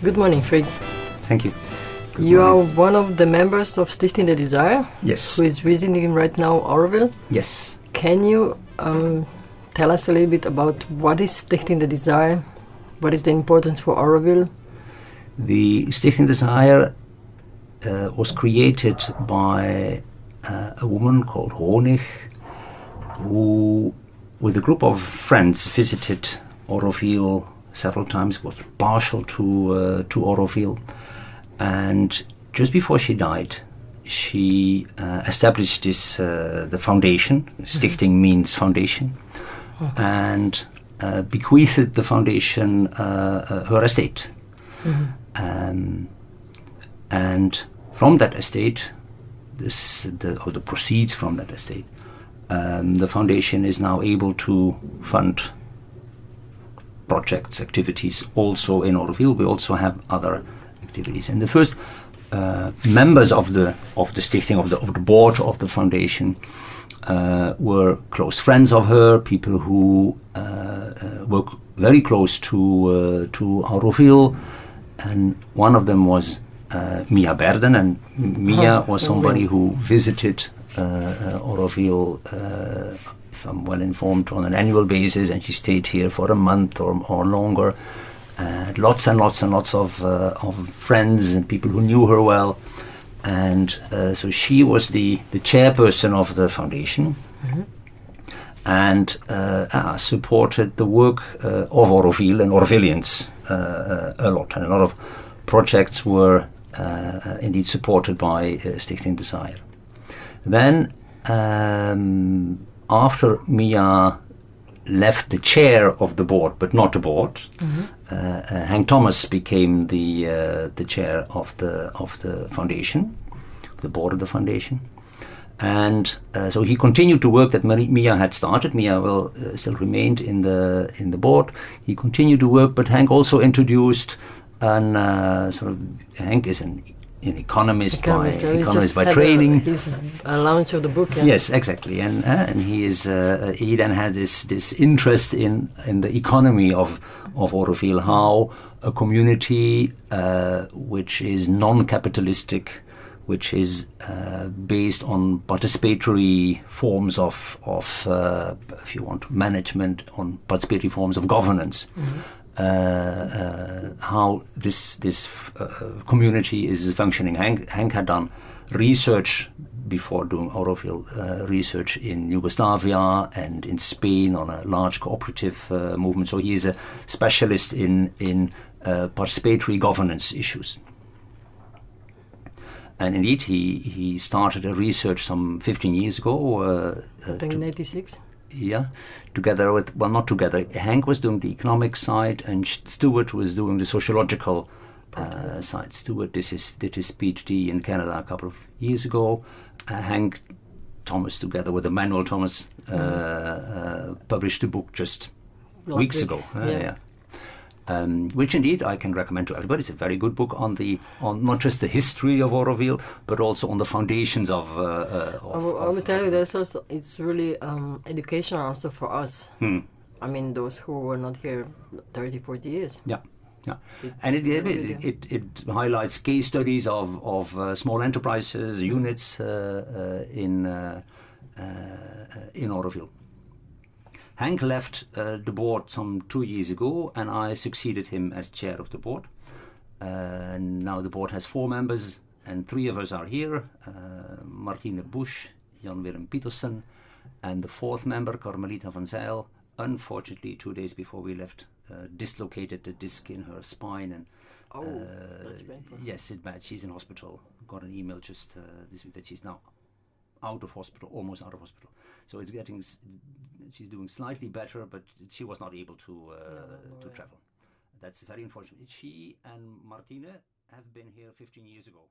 Good morning, Fred. Thank you. You are one of the members of Stichting the Desire. Yes. Who is visiting right now Auroville. Yes. Can you tell us a little bit about what is Stichting the Desire? What is the importance for Auroville? The Stichting Desire was created by a woman called Honig, who, with a group of friends, visited Auroville several times, was partial to Auroville, and just before she died, she established the foundation. Stichting means foundation, and bequeathed the foundation her estate. And from that estate, the proceeds from that estate, the foundation is now able to fund projects, activities also in Auroville. We also have other activities. And the first members of the Stichting, of the board of the foundation, were close friends of her, people who were very close to Auroville, and one of them was Mia Berden, and Mia was somebody who visited Auroville, if I'm well informed, on an annual basis, and she stayed here for a month or longer. Lots and lots and lots of friends and people who knew her well, and so she was the chairperson of the foundation, and supported the work of Auroville and Aurovillians a lot, and a lot of projects were indeed supported by Stichting Desire. Then, after Mia left the chair of the board, but not the board, Hank Thomas became the chair of the foundation, the board of the foundation, and so he continued to work that Mia had started. Mia still remained in the board. He continued to work, but Hank also introduced Hank is an economist by training. His launch of the book. Yeah. Yes, exactly, and he then had this interest in the economy of Auroville, how a community which is non-capitalistic, which is based on participatory forms of if you want, management, on participatory forms of governance. How this community is functioning. Hank had done research before doing Auroville, research in Yugoslavia and in Spain on a large cooperative movement. So he is a specialist in participatory governance issues. And indeed, he started a research some 15 years ago. I think in 86. Yeah, together with, well, not together. Hank was doing the economic side, and Stuart was doing the sociological side. Stuart did his PhD in Canada a couple of years ago. Hank Thomas, together with Emmanuel Thomas, published a book just weeks ago. Which indeed I can recommend to everybody. It's a very good book on not just the history of Auroville, but also on the foundations of. I will tell you, it's really educational also for us. I mean, those who were not here 30, 40 years. Yeah. And it highlights case studies of small enterprises, units in Auroville. Hank left the board some 2 years ago, and I succeeded him as chair of the board. Now the board has 4 members, and 3 of us are here, Martine Busch, Jan-Willem Pietersen, and the 4th member, Carmelita van Zijl, unfortunately 2 days before we left, dislocated the disc in her spine. And that's painful. Yes, it's bad. She's in hospital. Got an email just this week that she's now out of hospital, almost out of hospital. So she's doing slightly better, but she was not able to travel. That's very unfortunate. She and Martine have been here 15 years ago.